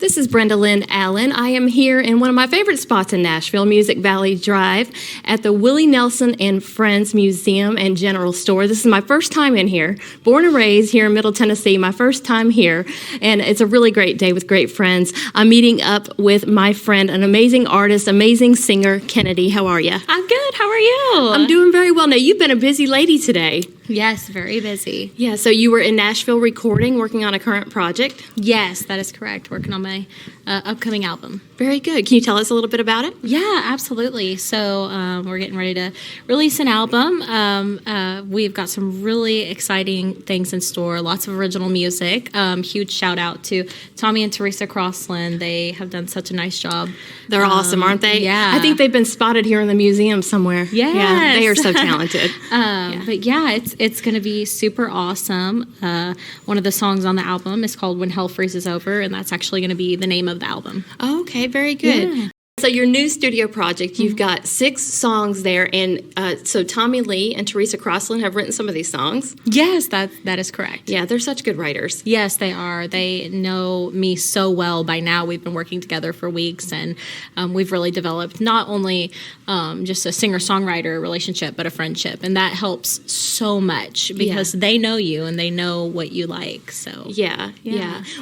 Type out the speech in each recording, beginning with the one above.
This is Brenda Lynn Allen. I am here in one of my favorite spots in Nashville, Music Valley Drive, at the Willie Nelson and Friends Museum and General Store. This is my first time in here. Born and raised here in Middle Tennessee, my first time here, and it's a really great day with great friends. I'm meeting up with my friend, an amazing artist, amazing singer, Kennedy. How are you? I'm good. How are you? I'm doing very well. Now, you've been a busy lady today. Yes, very busy. Yeah, so you were in Nashville recording, working on a current project? Yes, that is correct. Working on my upcoming album. Very good. Can you tell us a little bit about it? Yeah, absolutely. So we're getting ready to release an album. We've got some really exciting things in store, lots of original music. Huge shout out to Tommy and Teresa Crossland. They have done such a nice job. They're awesome, aren't they? Yeah. I think they've been spotted here in the museum somewhere. Yes. Yeah, they are so talented. But yeah, it's going to be super awesome. One of the songs on the album is called When Hell Freezes Over, and that's actually going to be the name of the album. Oh, okay, very good. Yeah. So your new studio project, you've got 6 songs there, and so Tommy Lee and Teresa Crossland have written some of these songs. Yes, that is correct. Yeah, they're such good writers. Yes, they are. They know me so well by now. We've been working together for weeks, and we've really developed not only just a singer-songwriter relationship, but a friendship, and that helps so much because they know you and they know what you like. So Yeah.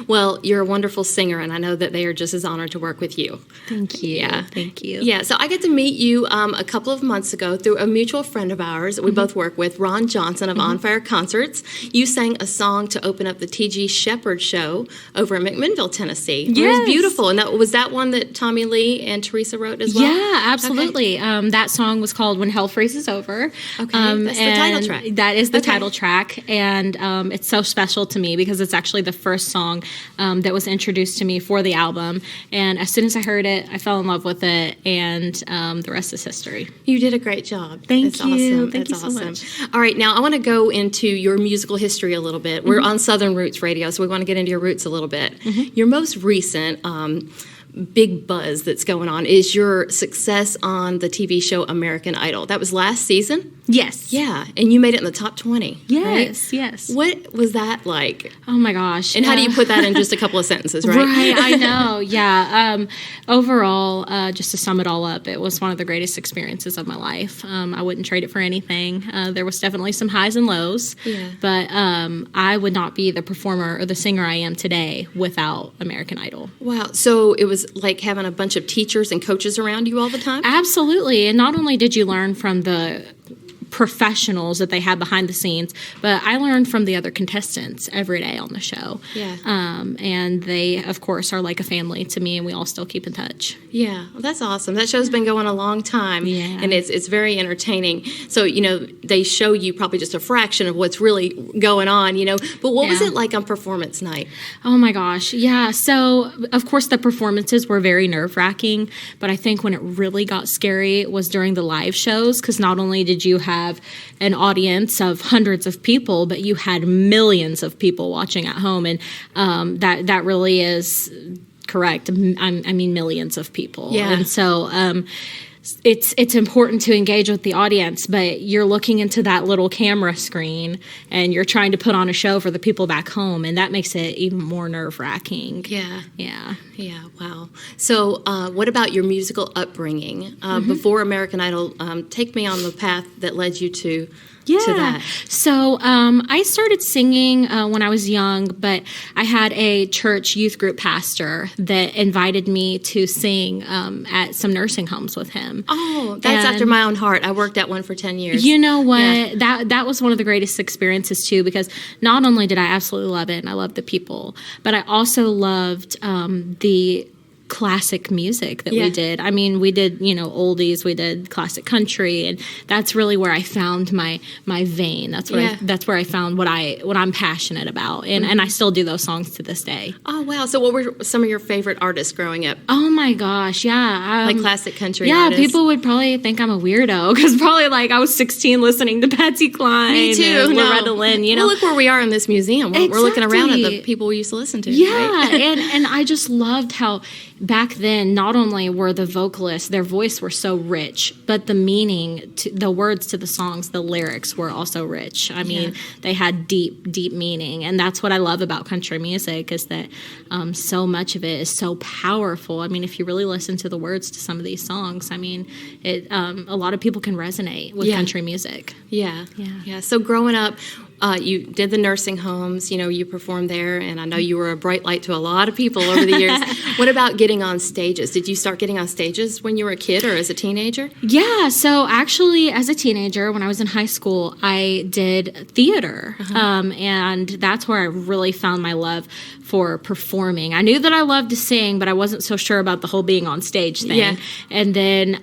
Well, you're a wonderful singer, and I know that they are just as honored to work with you. Thank you. Yeah. Thank you. Yeah, so I got to meet you a couple of months ago through a mutual friend of ours that we both work with, Ron Johnson of On Fire Concerts. You sang a song to open up the T.G. Shepherd show over in McMinnville, Tennessee. Yes. It was beautiful. And was that one that Tommy Lee and Teresa wrote as well? Yeah, absolutely. Okay. That song was called When Hell Freezes Over. Okay, that's the title track. That is the title track, and it's so special to me because it's actually the first song that was introduced to me for the album. And as soon as I heard it, I fell in love with it, and the rest is history. You did a great job. Thank you. Awesome. Thank you awesome. so much. All right, now I want to go into your musical history a little bit. We're on Southern Roots Radio, so we want to get into your roots a little bit. Your most recent big buzz that's going on is your success on the TV show American Idol. That was last season? Yes. Yeah, and you made it in the top 20. Yes, right? yes. What was that like? Oh my gosh. And how do you put that in just a couple of sentences, right? Right, I know, yeah. Overall, just to sum it all up, it was one of the greatest experiences of my life. I wouldn't trade it for anything. There was definitely some highs and lows, but I would not be the performer or the singer I am today without American Idol. Wow, so it was like having a bunch of teachers and coaches around you all the time? Absolutely, and not only did you learn from the professionals that they had behind the scenes, but I learned from the other contestants every day on the show. Yeah. And they, of course, are like a family to me, and we all still keep in touch. Yeah, well, that's awesome. That show's been going a long time, and it's very entertaining. So, they show you probably just a fraction of what's really going on, But what was it like on performance night? Oh, my gosh. Yeah. So, of course, the performances were very nerve-wracking, but I think when it really got scary was during the live shows, because not only did you have an audience of hundreds of people, but you had millions of people watching at home, and that really is correct. I mean millions of people. Yeah. And so it's important to engage with the audience, but you're looking into that little camera screen and you're trying to put on a show for the people back home, and that makes it even more nerve-wracking. Yeah, wow. So what about your musical upbringing? Before American Idol, take me on the path that led you to that. So I started singing when I was young, but I had a church youth group pastor that invited me to sing at some nursing homes with him. Oh, that's after my own heart. I worked at one for 10 years. You know what? Yeah. That was one of the greatest experiences, too, because not only did I absolutely love it, and I loved the people, but I also loved the classic music that we did. I mean, we did, oldies, we did classic country, and that's really where I found my vein. That's where I found what I'm passionate about, and I still do those songs to this day. Oh wow! So what were some of your favorite artists growing up? Oh my gosh, yeah, like classic country. Yeah, artists? People would probably think I'm a weirdo because probably like I was 16 listening to Patsy Cline. Me too. And Loretta Lynn. Well, look where we are in this museum. We're looking around at the people we used to listen to. Yeah, right? and I just loved how back then, not only were the vocalists, their voice were so rich, but the meaning, the words to the songs, the lyrics were also rich. I mean, they had deep, deep meaning. And that's what I love about country music, is that so much of it is so powerful. I mean, if you really listen to the words to some of these songs, I mean, a lot of people can resonate with country music. Yeah. So growing up, you did the nursing homes, you performed there, and I know you were a bright light to a lot of people over the years. What about getting on stages? Did you start getting on stages when you were a kid or as a teenager? Yeah, so actually as a teenager, when I was in high school, I did theater, and that's where I really found my love for performing. I knew that I loved to sing, but I wasn't so sure about the whole being on stage thing. Yeah. And then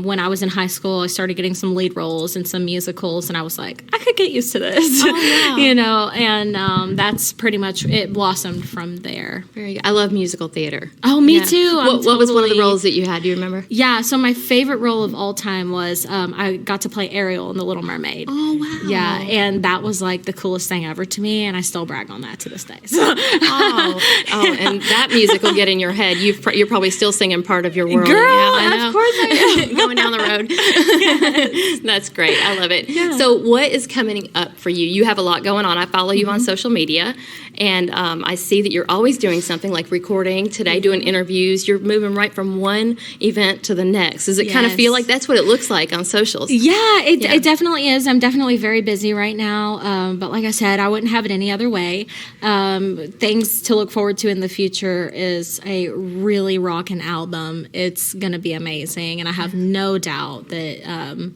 when I was in high school, I started getting some lead roles in some musicals, and I was like, I could get used to this. Oh, wow. And that's pretty much, it blossomed from there. Very good. I love musical theater. Oh, me too. What was one of the roles that you had? Do you remember? Yeah, so my favorite role of all time was I got to play Ariel in The Little Mermaid. Oh, wow. Yeah, and that was like the coolest thing ever to me, and I still brag on that to this day. So. And that music will get in your head. You're probably still singing Part of Your World. Girl, I know. Of course I am. Going down the road. Yes. That's great. I love it. Yeah. So what is coming up for you? You have a lot going on. I follow you on social media, and I see that you're always doing something, like recording today, doing interviews. You're moving right from one event to the next. Does it kind of feel like that's what it looks like on socials? Yeah, it definitely is. I'm definitely very busy right now, but like I said, I wouldn't have it any other way. Things to look forward to in the future is a really rockin' album. It's going to be amazing, and I have no doubt that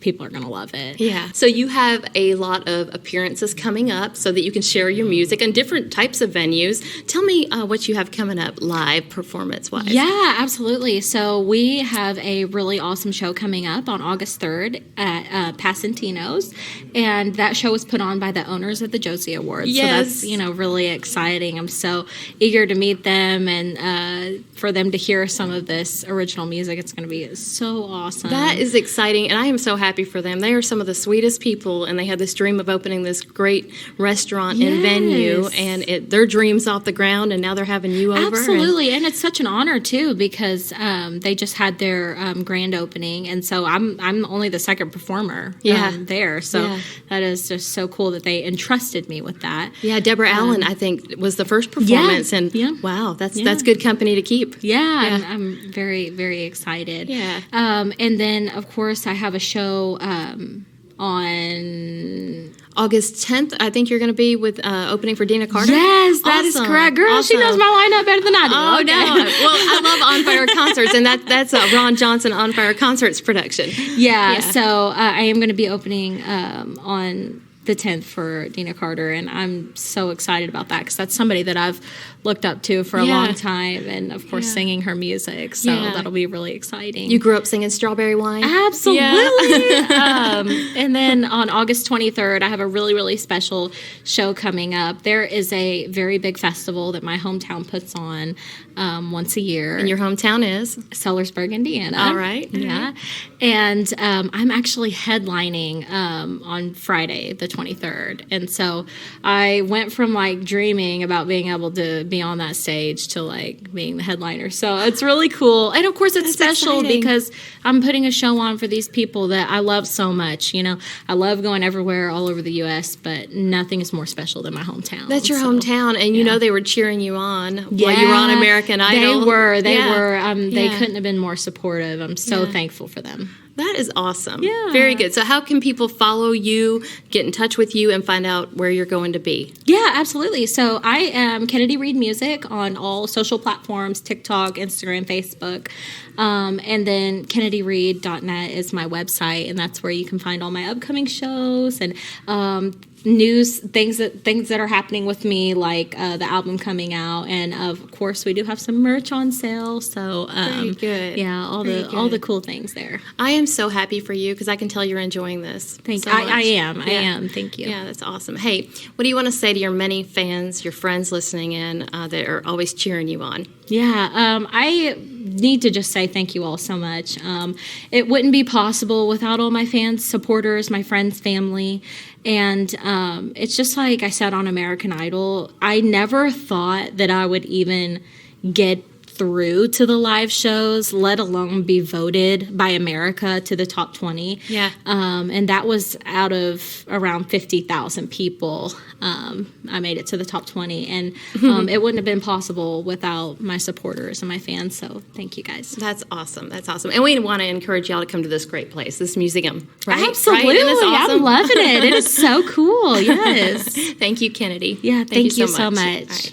people are going to love it. Yeah. So you have a lot of appearances coming up so that you can share your music in different types of venues. Tell me what you have coming up live performance-wise. Yeah, absolutely. So we have a really awesome show coming up on August 3rd at Pasantino's, and that show was put on by the owners of the Josie Awards. Yes. So that's, really exciting. I'm so eager to meet them and for them to hear some of this original music. It's going to be so awesome. That is exciting, and I am so happy for them. They are some of the sweetest people, and they had this dream of opening this great restaurant and venue, and their dream's off the ground, and now they're having you over. Absolutely, and it's such an honor too, because they just had their grand opening, and so I'm only the second performer there. So that is just so cool that they entrusted me with that. Yeah, Deborah Allen, I think, was the first performance, and wow, that's good company to keep. Yeah. I'm very, very excited. Yeah. And then, of course, I have a show on August 10th. I think you're going to be with opening for Dina Carter. Yes, that is correct. Girl, she knows my lineup better than I do. Oh, no. Well, I love On Fire Concerts, and that's a Ron Johnson On Fire Concerts production. Yeah. So I am going to be opening on the 10th for Dina Carter, and I'm so excited about that because that's somebody that I've looked up to for a long time, and of course singing her music, so that'll be really exciting. You grew up singing Strawberry Wine? Absolutely. And then on August 23rd, I have a really, really special show coming up. There is a very big festival that my hometown puts on once a year. And your hometown is? Sellersburg, Indiana. All right. Yeah. And I'm actually headlining on Friday, the 23rd. And so I went from dreaming about being able to be on that stage to being the headliner. So it's really cool. And of course it's special because I'm putting a show on for these people that I love so much. I love going everywhere all over the U.S., but nothing is more special than my hometown. That's your hometown, and you know they were cheering you on while you were on American Idol. They were. They couldn't have been more supportive. I'm so thankful for them. That is awesome. Yeah. Very good. So how can people follow you, get in touch with you, and find out where you're going to be? Yeah, absolutely. So I am Kennedy Reed Music on all social platforms, TikTok, Instagram, Facebook. And then kennedyreed.net is my website, and that's where you can find all my upcoming shows and news, things that are happening with me, like the album coming out, and of course we do have some merch on sale. So very good. Yeah, all the cool things there. I am so happy for you because I can tell you're enjoying this. Thank you. I am. Thank you. Yeah, that's awesome. Hey, what do you want to say to your many fans, your friends listening in that are always cheering you on? Yeah, I need to just say thank you all so much. It wouldn't be possible without all my fans, supporters, my friends, family. And it's just like I said on American Idol, I never thought that I would even get through to the live shows, let alone be voted by America to the top 20. Yeah. And that was out of around 50,000 people. I made it to the top 20, and it wouldn't have been possible without my supporters and my fans. So thank you guys. That's awesome. That's awesome. And we want to encourage y'all to come to this great place, this museum, right? Absolutely. Right? Isn't this awesome? I'm loving it. It is so cool. Yes. Thank you, Kennedy. Yeah, thank you so All much. right.